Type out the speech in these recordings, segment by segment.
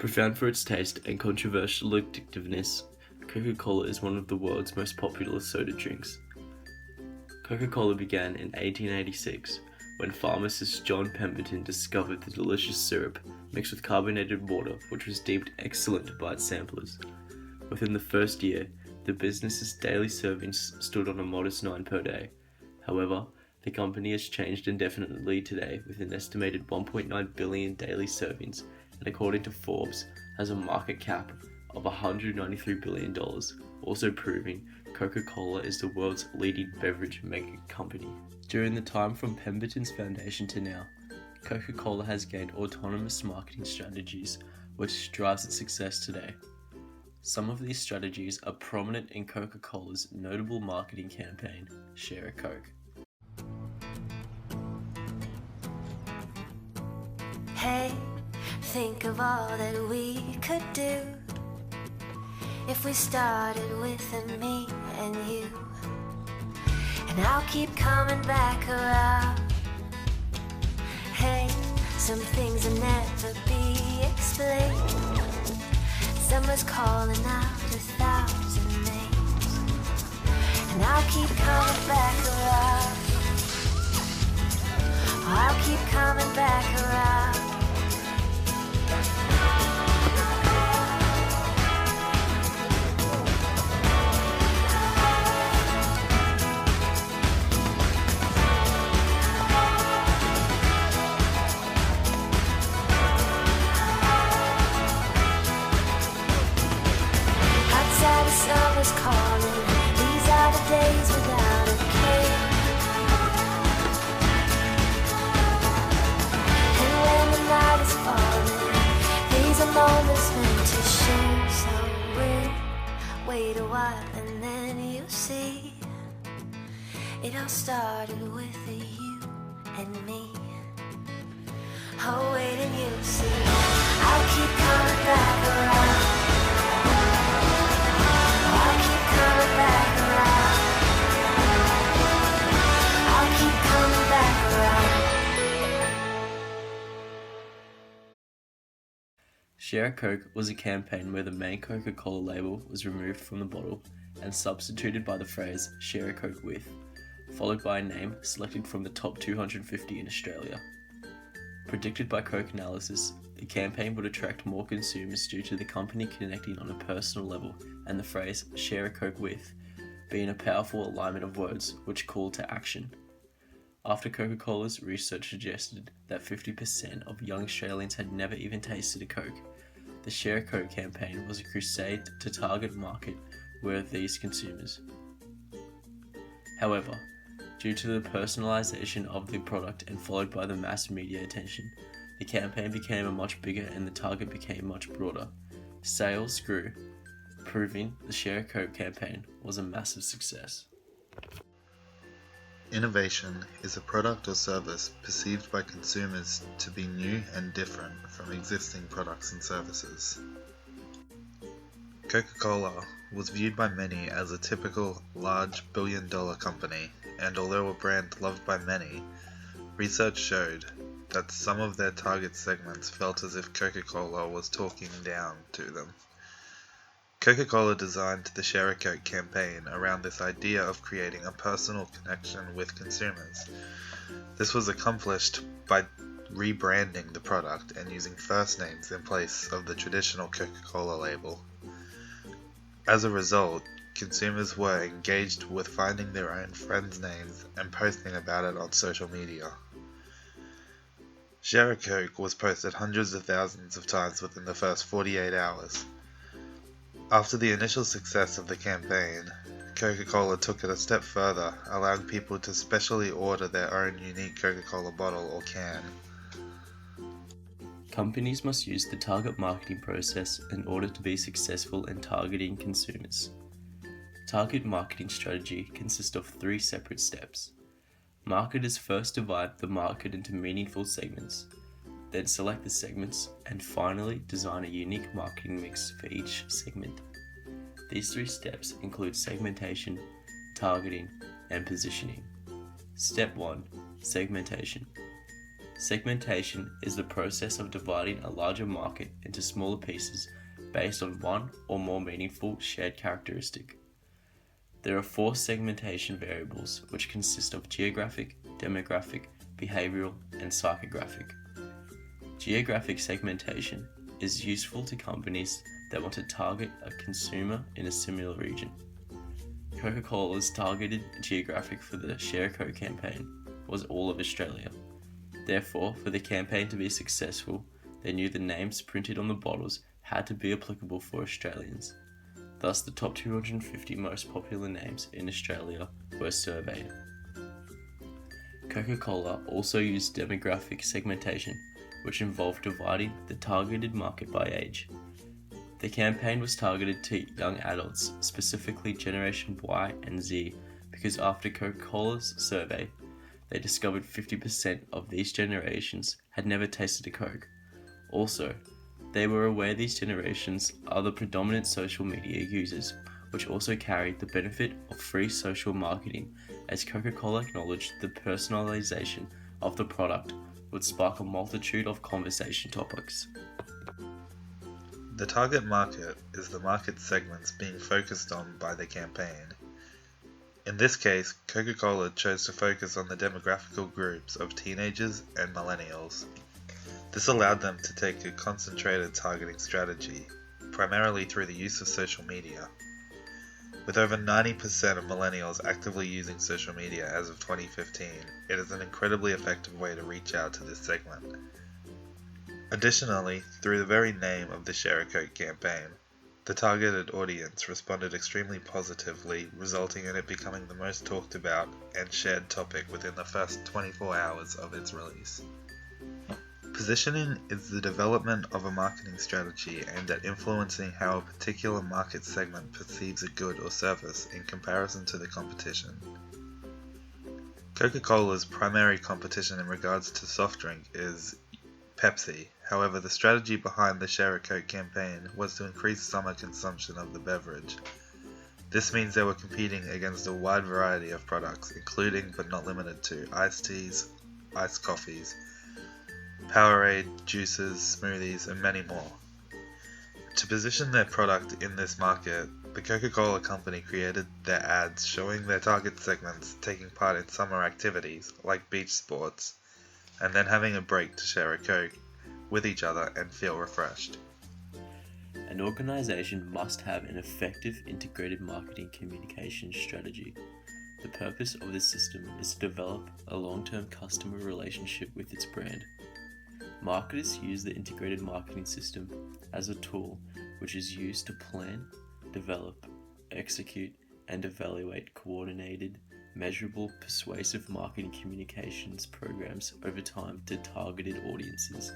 Profound for its taste and controversial addictiveness, Coca-Cola is one of the world's most popular soda drinks. Coca-Cola began in 1886 when pharmacist John Pemberton discovered the delicious syrup mixed with carbonated water, which was deemed excellent by its samplers. Within the first year, the business's daily servings stood on a modest 9 per day. However, the company has changed indefinitely today with an estimated 1.9 billion daily servings, and according to Forbes, has a market cap of $193 billion, also proving Coca-Cola is the world's leading beverage mega company. During the time from Pemberton's foundation to now, Coca-Cola has gained autonomous marketing strategies which drives its success today. Some of these strategies are prominent in Coca-Cola's notable marketing campaign, Share a Coke. Hey, think of all that we could do if we started with me and you. And I'll keep coming back around. Hey, some things will never be explained. Summer's calling out 1,000 names, and I'll keep coming back around. I'll keep coming back around. Summer's calling, these are the days without a care. And when the night is falling, these are moments meant to share. So wait a while and then you'll see. It all started with you and me. Oh, wait and you'll see. I'll keep coming back around. Coming back around. I'll keep coming back around. Share a Coke was a campaign where the main Coca-Cola label was removed from the bottle and substituted by the phrase "Share a Coke with," followed by a name selected from the top 250 in Australia. Predicted by Coke analysis, the campaign would attract more consumers due to the company connecting on a personal level and the phrase "share a Coke with" being a powerful alignment of words which call to action. After Coca-Cola's research suggested that 50% of young Australians had never even tasted a Coke, the Share a Coke campaign was a crusade to target market were these consumers. However, due to the personalization of the product and followed by the mass media attention, the campaign became much bigger and the target became much broader. Sales grew, proving the Share a Coke campaign was a massive success. Innovation is a product or service perceived by consumers to be new and different from existing products and services. Coca-Cola was viewed by many as a typical large billion-dollar company, and although a brand loved by many, research showed that some of their target segments felt as if Coca-Cola was talking down to them. Coca-Cola designed the Share a Coke campaign around this idea of creating a personal connection with consumers. This was accomplished by rebranding the product and using first names in place of the traditional Coca-Cola label. As a result, consumers were engaged with finding their own friends' names and posting about it on social media. Share a Coke was posted hundreds of thousands of times within the first 48 hours. After the initial success of the campaign, Coca-Cola took it a step further, allowing people to specially order their own unique Coca-Cola bottle or can. Companies must use the target marketing process in order to be successful in targeting consumers. Target marketing strategy consists of 3 separate steps. Marketers first divide the market into meaningful segments, then select the segments, and finally design a unique marketing mix for each segment. These 3 steps include segmentation, targeting, and positioning. Step 1. Segmentation. Segmentation is the process of dividing a larger market into smaller pieces based on one or more meaningful shared characteristic. There are 4 segmentation variables which consist of geographic, demographic, behavioral, and psychographic. Geographic segmentation is useful to companies that want to target a consumer in a similar region. Coca-Cola's targeted geographic for the Share a Coke campaign was all of Australia. Therefore, for the campaign to be successful, they knew the names printed on the bottles had to be applicable for Australians. Thus, the top 250 most popular names in Australia were surveyed. Coca-Cola also used demographic segmentation, which involved dividing the targeted market by age. The campaign was targeted to young adults, specifically Generation Y and Z, because after Coca-Cola's survey, they discovered 50% of these generations had never tasted a Coke. Also, they were aware these generations are the predominant social media users, which also carried the benefit of free social marketing, as Coca-Cola acknowledged the personalization of the product would spark a multitude of conversation topics. The target market is the market segments being focused on by the campaign. In this case, Coca-Cola chose to focus on the demographical groups of teenagers and millennials. This allowed them to take a concentrated targeting strategy, primarily through the use of social media. With over 90% of millennials actively using social media as of 2015, it is an incredibly effective way to reach out to this segment. Additionally, through the very name of the Share a Coke campaign, the targeted audience responded extremely positively, resulting in it becoming the most talked about and shared topic within the first 24 hours of its release. Positioning is the development of a marketing strategy aimed at influencing how a particular market segment perceives a good or service in comparison to the competition. Coca-Cola's primary competition in regards to soft drink is Pepsi. However, the strategy behind the Share a Coke campaign was to increase summer consumption of the beverage. This means they were competing against a wide variety of products, including but not limited to iced teas, iced coffees, Powerade, juices, smoothies, and many more. To position their product in this market, the Coca-Cola company created their ads showing their target segments taking part in summer activities like beach sports, and then having a break to share a Coke with each other and feel refreshed. An organization must have an effective integrated marketing communication strategy. The purpose of this system is to develop a long-term customer relationship with its brand. Marketers use the integrated marketing system as a tool which is used to plan, develop, execute, and evaluate coordinated, measurable, persuasive marketing communications programs over time to targeted audiences.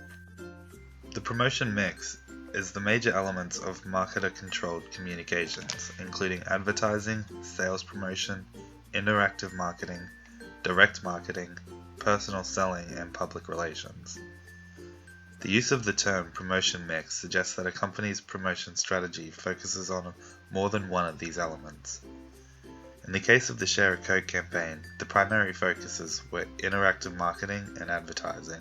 The promotion mix is the major elements of marketer-controlled communications, including advertising, sales promotion, interactive marketing, direct marketing, personal selling, and public relations. The use of the term promotion mix suggests that a company's promotion strategy focuses on more than one of these elements. In the case of the Share a Coke campaign, the primary focuses were interactive marketing and advertising.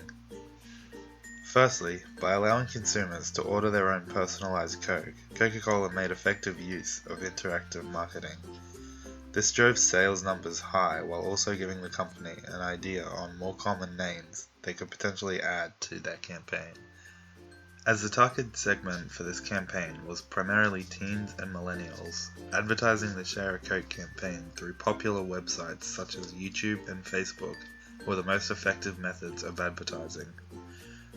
Firstly, by allowing consumers to order their own personalized Coke, Coca-Cola made effective use of interactive marketing. This drove sales numbers high while also giving the company an idea on more common names they could potentially add to their campaign. As the target segment for this campaign was primarily teens and millennials, advertising the Share a Coke campaign through popular websites such as YouTube and Facebook were the most effective methods of advertising.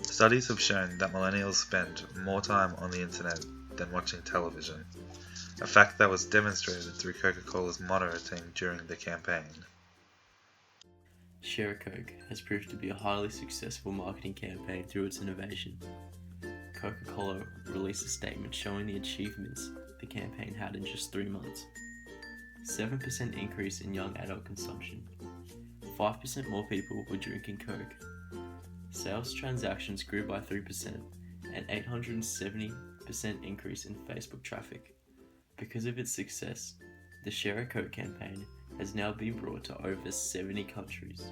Studies have shown that millennials spend more time on the internet than watching television, a fact that was demonstrated through Coca-Cola's monitoring during the campaign. Share a Coke has proved to be a highly successful marketing campaign through its innovation. Coca-Cola released a statement showing the achievements the campaign had in just 3 months. 7% increase in young adult consumption. 5% more people were drinking Coke. Sales transactions grew by 3%, and 870% increase in Facebook traffic. Because of its success, the Share a Coke campaign has now been brought to over 70 countries.